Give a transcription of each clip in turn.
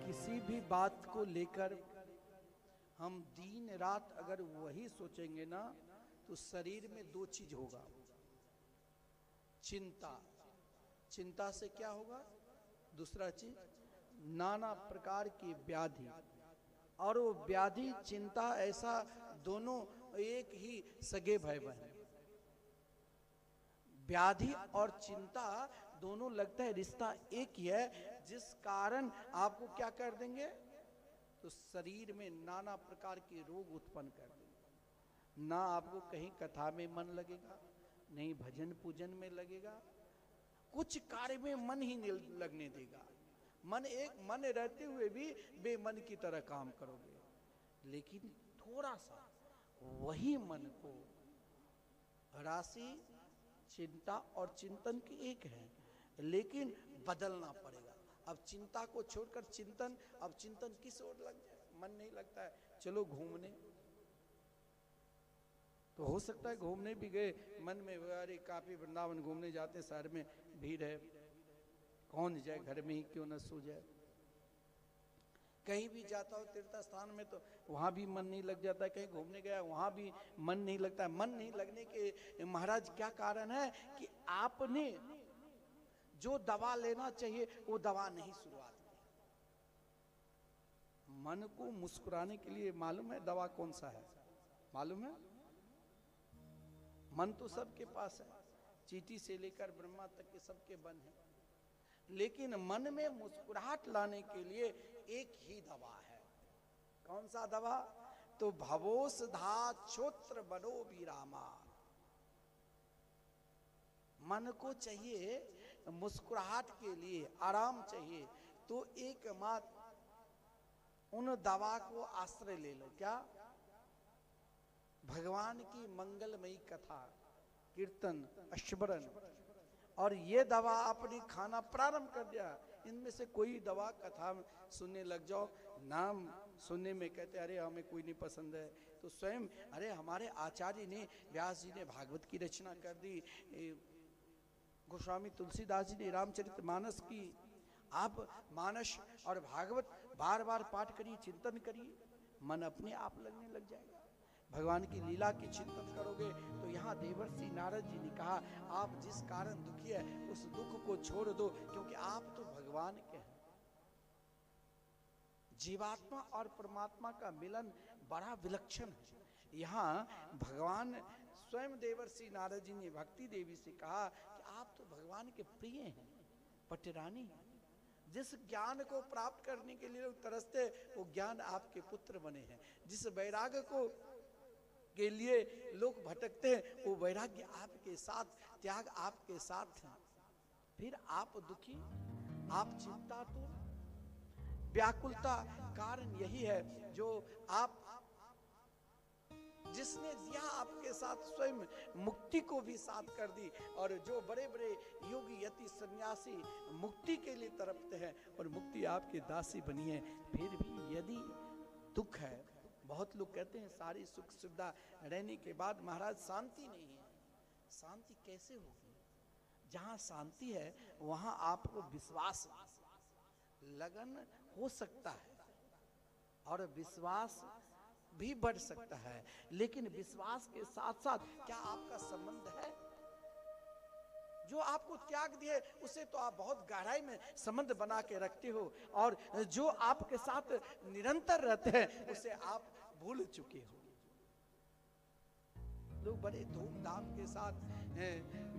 किसी भी बात को लेकर हम दिन रात अगर वही सोचेंगे ना, तो शरीर में दो चीज होगा। चिंता, चिंता से क्या होगा? दूसरा चीज नाना प्रकार की व्याधि, और वो व्याधि चिंता ऐसा दोनों एक ही सगे भाई बहन। व्याधि और चिंता दोनों लगता है रिश्ता एक ही है, जिस कारण आपको क्या कर देंगे, तो शरीर में नाना प्रकार के रोग उत्पन्न कर देंगे। ना आपको कहीं कथा में मन लगेगा, नहीं भजन पूजन में लगेगा, कुछ कार्य में मन ही नहीं लगने देगा। मन रहते हुए भी बेमन की तरह काम करोगे। लेकिन थोड़ा सा वही मन को राशि चिंता और चिंतन की एक है, लेकिन बदलना पड़ेगा। अब चिंता को छोड़कर चिंतन, अब चिंतन किस ओर लग जाए? मन नहीं लगता है, चलो घूमने। तो हो सकता है घूमने भी गए, मन में अरे काफी वृंदावन घूमने जाते, शहर में भीड़ है, कौन जाए, घर में ही क्यों न सो जाए। कहीं भी जाता हो तीर्थ स्थान में तो वहां भी मन नहीं लग जाता है, कहीं घूमने गया वहां भी मन नहीं लगता है। मन नहीं लगने के महाराज क्या कारण है कि आपने जो दवा लेना चाहिए वो दवा नहीं शुरुआत की। मन को मुस्कुराने के लिए मालूम है दवा कौन सा है? मालूम है? मन तो सबके पास है, चींटी से लेकर ब्रह्मा तक के सबके बन है, लेकिन मन में मुस्कुराहट लाने के लिए एक ही दवा है। कौन सा दवा? तो भवोस धा छोत्र बनो विरामा। मन को चाहिए मुस्कुराहट के लिए, आराम चाहिए, तो एक मात्र उन दवा को आश्रय ले लो। क्या? भगवान की मंगलमयी कथा, कीर्तन, स्मरण, और ये दवा आपने खाना प्रारंभ कर दिया। इनमें से कोई दवा कथा सुनने लग जाओ, नाम सुनने में कहते अरे हमें कोई नहीं पसंद है, तो स्वयं अरे हमारे आचार्य ने, व्यास जी ने भागवत की रचना कर दी, गोस्वामी तुलसीदास जी ने रामचरितमानस की। आप मानस और भागवत बार बार पाठ करिए, चिंतन करिए, मन अपने आप लगने लग जाएगा। भगवान की लीला की चिंतन करोगे तो यहाँ देवर्षि नारद जी ने कहा आप जिस कारण दुखी है उस दुख को छोड़ दो, क्योंकि आप तो भगवान के हैं। जीवात्मा और परमात्मा का मिलन बड़ा विलक्षण है। यहाँ भगवान स्वयं देवर्षि नारद जी ने भक्ति देवी से कहा कि आप तो भगवान के प्रिय हैं, पटरानी हैं। जिस ज्ञान को प्राप्त करने के लिए लोग तरसते, वो ज्ञान आपके पुत्र बने हैं। जिस वैराग्य को के लिए लोग भटकते हैं, वो वैराग्य आपके साथ, त्याग आपके साथ है। फिर आप दुखी, आप चिंतातुर, व्याकुलता कारण यही है जो आप, जिसने दिया आपके साथ स्वयं मुक्ति को भी साथ कर दी। और जो बड़े बड़े योगी यति सन्यासी मुक्ति के लिए तड़पते हैं और मुक्ति आपके दासी बनी है, फिर भी यदि दुख है, बहुत लोग कहते हैं सारी सुख सुविधा रहने के बाद महाराज शांति नहीं है। शांति कैसे होगी? जहां शांति है वहां आपको विश्वास, लगन हो सकता है और विश्वास भी बढ़ सकता है, लेकिन विश्वास के साथ साथ क्या आपका संबंध है? जो आपको त्याग दिए उसे तो आप बहुत गहराई में संबंध बना के रखते हो, और जो आपके साथ निरंतर रहते हैं उसे आप भूल चुके हो। लोग बड़े धूमधाम के साथ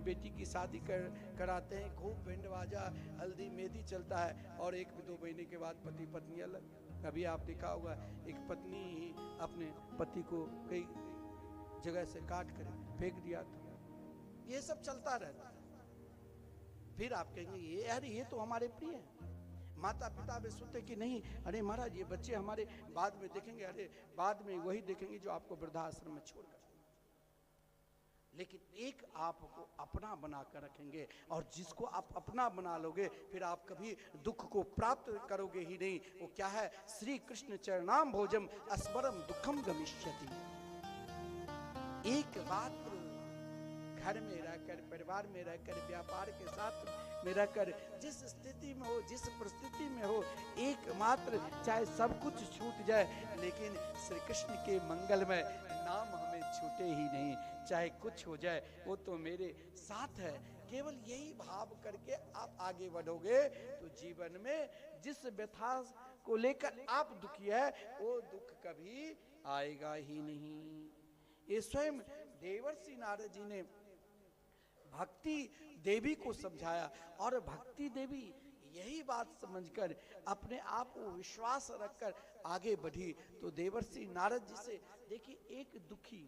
बेटी की शादी कराते हैं, खूब बैंड बाजा, हल्दी मेहंदी चलता है, और 1-2 महीने के बाद पति पत्नी अलग। कभी आप देखा होगा एक पत्नी ही अपने पति को कई जगह से काट कर फेंक दिया था। ये सब चलता रहता है। फिर आप कहेंगे ये यार ये तो हमारे प्रिय हैं। माता पिता भी सोचते कि नहीं, अरे महाराज ये बच्चे हमारे बाद में देखेंगे, अरे बाद में वही देखेंगे जो आपको वृद्धाश्रम में छोड़कर। लेकिन एक आपको अपना बना कर रखेंगे, और जिसको आप अपना बना लोगे फिर आप कभी दुख को प्राप्त करोगे ही नहीं। वो क्या है? श्री कृष्ण चरणाम भोजम अस्मरम दुखम गमिष्यति। एक बात घर में रहकर, परिवार में रहकर, व्यापार के साथ में रहकर, जिस स्थिति में हो, जिस परिस्थिति में हो, एकमात्र चाहे सब कुछ छूट जाए लेकिन श्री कृष्ण के मंगल में नाम हमें छूटे ही नहीं। चाहे कुछ हो जाए वो तो मेरे साथ है। केवल यही भाव करके आप आगे बढ़ोगे तो जीवन में जिस व्यथा को लेकर आप दुखी है वो दुख कभी आएगा ही नहीं। ये स्वयं देवर्षि नारद जी ने भक्ति देवी को समझाया और भक्ति देवी यही बात समझकर अपने आप को विश्वास रखकर आगे बढ़ी। तो देवर्षि नारद जी से देखिए एक दुखी,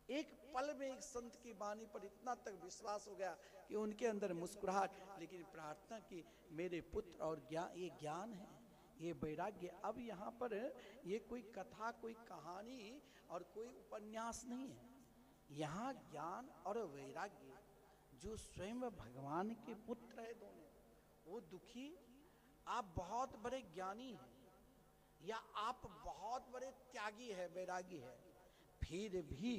एक पल में एक संत की वाणी पर इतना तक विश्वास हो गया कि उनके अंदर मुस्कुराहट, लेकिन प्रार्थना की मेरे पुत्र और ये ज्ञान है, ये वैराग्य। अब यहाँ पर ये कोई कथा, कोई कहानी और कोई उपन्यास नहीं है। यहाँ ज्ञान और वैराग्य, जो स्वयं भगवान के पुत्र है दोनों, वो दुखी, आप बहुत बड़े ज्ञानी हैं या आप बहुत बड़े त्यागी है, वैरागी है, फिर भी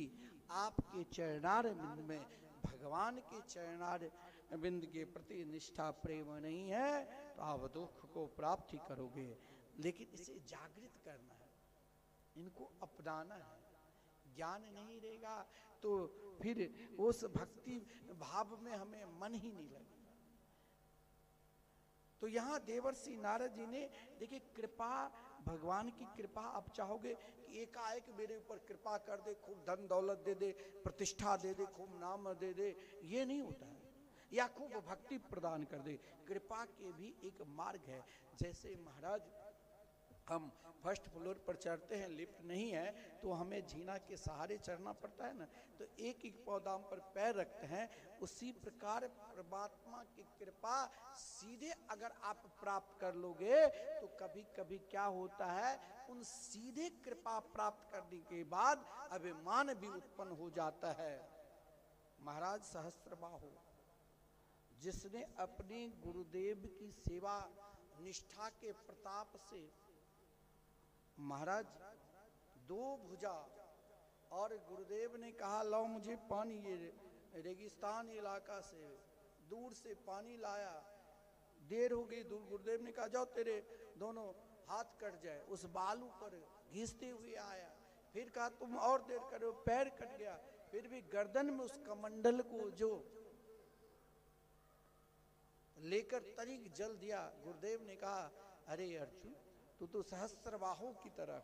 आपके चरणार बिंद में, भगवान के चरणार बिंद के प्रति निष्ठा प्रेम नहीं है तो आप दुख को प्राप्ति करोगे। लेकिन इसे जागृत करना है, इनको अपनाना है। ज्ञान नहीं रहेगा तो फिर उस भक्ति भाव में हमें मन ही नहीं लगेगा। तो यहाँ देवर्षि नारद जी ने देखिए कृपा, भगवान की कृपा आप चाहोगे कि एकाएक मेरे ऊपर कृपा कर दे, खूब धन दौलत दे दे, प्रतिष्ठा दे दे, खूब नाम दे दे, ये नहीं होता है, या खूब भक्ति प्रदान कर दे। कृपा के भी एक मार्ग है। जैसे महाराज हम फर्स्ट फ्लोर पर चढ़ते हैं, लिफ्ट नहीं है तो हमें झीना के सहारे चढ़ना पड़ता है ना, तो एक एक पौधाम पर पैर रखते हैं। उसी प्रकार परमात्मा की कृपा सीधे अगर आप प्राप्त कर लोगे तो कभी कभी क्या होता है, उन सीधे कृपा प्राप्त करने के बाद अभिमान भी उत्पन्न हो जाता है। महाराज सहस्त्रबाहु, जिसने अपने गुरुदेव की सेवा निष्ठा के प्रताप से महाराज दो भुजा, और गुरुदेव ने कहा लो मुझे पानी, ये रेगिस्तान इलाका से दूर से पानी लाया, देर हो गई, दूर गुरुदेव ने कहा जाओ तेरे दोनों हाथ कट जाए, उस बालू पर घिसते हुए आया, फिर कहा तुम और देर करो, पैर कट गया, फिर भी गर्दन में उस कमंडल को जो लेकर तनिक जल दिया। गुरुदेव ने कहा अरे अर्जुन तू तो सहस्त्रबाहु की तरह,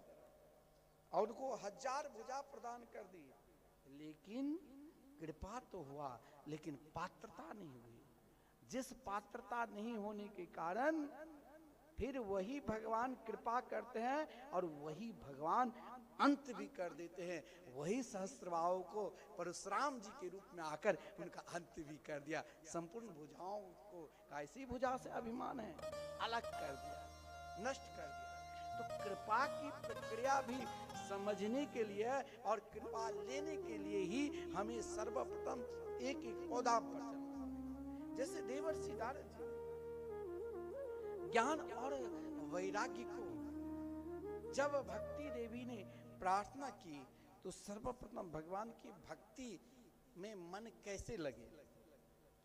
और उनको 1000 भुजा प्रदान कर दी, लेकिन कृपा तो हुआ लेकिन पात्रता नहीं हुई। जिस पात्रता नहीं होने के कारण फिर वही भगवान कृपा करते हैं और वही भगवान अंत भी कर देते हैं। वही सहस्त्रबाहु को परशुराम जी के रूप में आकर उनका अंत भी कर दिया। संपूर्ण भुजाओं को ऐसी भुजा से अभिमान है, अलग कर दिया, नष्ट कर दिया। तो कृपा की प्रक्रिया भी समझने के लिए और कृपा लेने के लिए ही हमें सर्वप्रथम एक एक पौधा पर चलना। जैसे देवर्षि नारद जी ज्ञान और वैराग्य को जब भक्ति देवी ने प्रार्थना की तो सर्वप्रथम भगवान की भक्ति में मन कैसे लगे,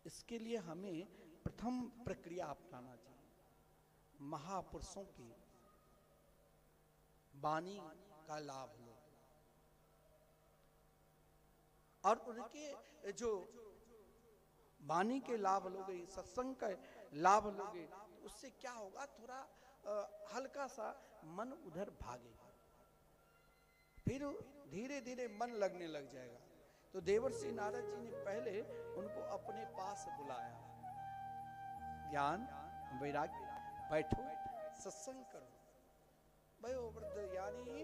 इसके लिए हमें प्रथम प्रक्रिया अपनाना चाहिए। महापुरुषों की वाणी का लाभ लो और उनके जो वाणी के लाभ लोगे, सत्संग का लाभ लोगे, तो उससे क्या होगा, थोड़ा हल्का सा मन उधर भागेगा, फिर धीरे धीरे मन लगने लग जाएगा। तो देवर्षि नारद जी ने पहले उनको अपने पास बुलाया, ज्ञान वैराग्य, बैठो सत्संग करो। भाई वृद्ध, यानी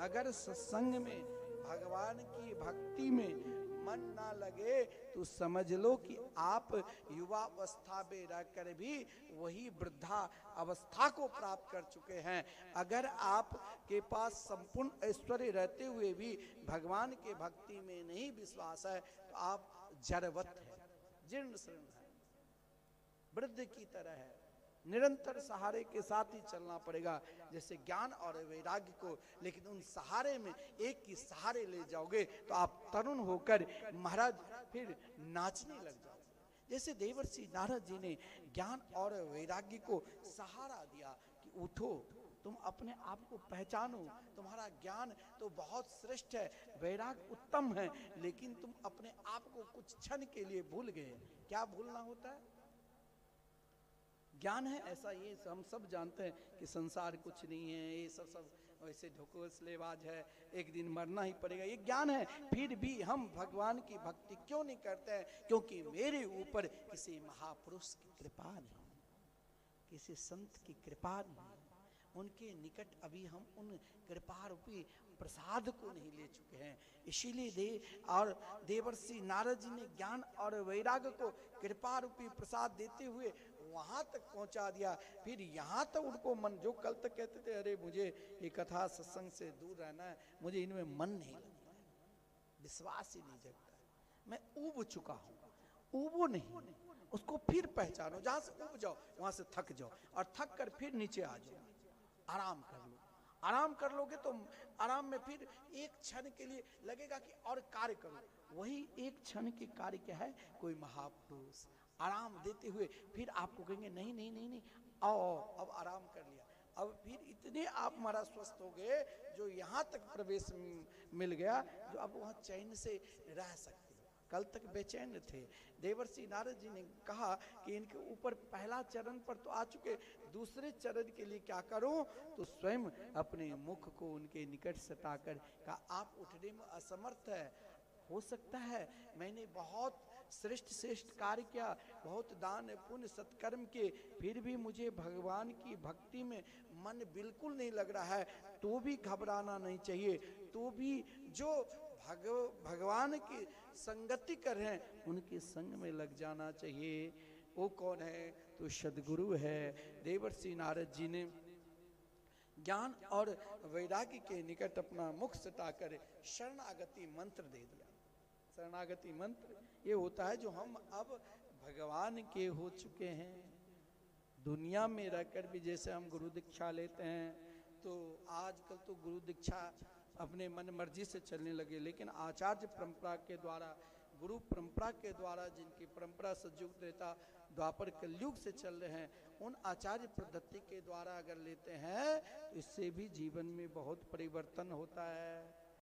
अगर सत्संग में भगवान की भक्ति में मन ना लगे तो समझ लो कि आप युवा अवस्था में रहकर भी वही वृद्धा अवस्था को प्राप्त कर चुके हैं। अगर आपके पास संपूर्ण ऐश्वर्य रहते हुए भी भगवान के भक्ति में नहीं विश्वास है तो आप जड़वत है, जीर्ण शरीर है, वृद्ध की तरह है। निरंतर सहारे के साथ ही चलना पड़ेगा, जैसे ज्ञान और वैराग्य को। लेकिन उन सहारे में एक की सहारे ले जाओगे तो आप तरुण होकर महाराज फिर नाचने लग जाओगे। जैसे देवर्षि नारद जी ने ज्ञान और वैराग्य को सहारा दिया कि उठो, तुम अपने आप को पहचानो, तुम्हारा ज्ञान तो बहुत श्रेष्ठ है, वैराग उत्तम है, लेकिन तुम अपने आप को कुछ क्षण के लिए भूल गए। क्या भूलना होता है? ज्ञान है ऐसा, ये हम सब जानते हैं कि संसार कुछ नहीं है, ये सब वैसे ढकोसलेबाज है, एक दिन मरना ही पड़ेगा, ये ज्ञान है। फिर भी हम भगवान की भक्ति क्यों नहीं करते हैं? क्योंकि मेरे ऊपर किसी महापुरुष की कृपा नहीं, किसी संत की कृपा नहीं, उनके निकट अभी हम उन कृपा रूपी प्रसाद को नहीं ले चुके हैं। इसीलिए देवर्षि नारद जी ने ज्ञान और वैराग्य को कृपा रूपी प्रसाद देते हुए वहां तक पहुंचा दिया। फिर यहाँ तक उनको मन, जो कल तक कहते थे अरे मुझे ये कथा सत्संग से दूर रहना है, मुझे इनमें मन नहीं लगता है, विश्वास ही नहीं जगता है, मैं ऊब चुका हूँ, ऊबो नहीं, उसको फिर पहचानो। जहां से ऊब जाओ वहां से थक जाओ, और थक कर फिर नीचे आ जाओ, आराम कर लो। आराम कर लोगे तो आराम में फिर एक क्षण के लिए लगेगा कि और कार्य करो, वही एक क्षण के कार्य क्या है? कोई महापुरुष आराम देते हुए फिर आपको कहेंगे नहीं नहीं नहीं नहीं, आओ अब आराम कर लिया, अब फिर इतने आप हमारा स्वस्थ हो गए, जो यहाँ तक प्रवेश मिल गया, जो अब वहाँ चैन से रह सकते। कल तक बेचैन थे। देवर्षि नारद जी ने कहा कि इनके ऊपर पहला चरण पर तो आ चुके, दूसरे चरण के लिए क्या करूं? तो स्वयं अपने मुख को उनके निकट सटाकर कहा आप उठने में असमर्थ है, हो सकता है मैंने बहुत श्रेष्ठ कार्य किया, बहुत दान पुण्य सत्कर्म के, फिर भी मुझे भगवान की भक्ति में मन बिल्कुल नहीं लग रहा है, तो भी घबराना नहीं चाहिए, तो भी जो भगवान की संगति कर रहे हैं उनके संग में लग जाना चाहिए। वो कौन है? तो सद्गुरु है। देवर्षि नारद जी ने ज्ञान और वैराग्य के निकट अपना मुख सटाकर शरणागति मंत्र दे दिया। शरणागति मंत्र ये होता है जो हम अब भगवान के हो चुके हैं, दुनिया में रहकर भी जैसे हम गुरु दीक्षा लेते हैं, तो आजकल तो गुरु दीक्षा अपने मन मर्जी से चलने लगे, लेकिन आचार्य परंपरा के द्वारा, गुरु परंपरा के द्वारा, जिनकी परंपरा सतयुग त्रेता द्वापर कलयुग से चल रहे हैं, उन आचार्य पद्धति के द्वारा अगर लेते हैं तो इससे भी जीवन में बहुत परिवर्तन होता है।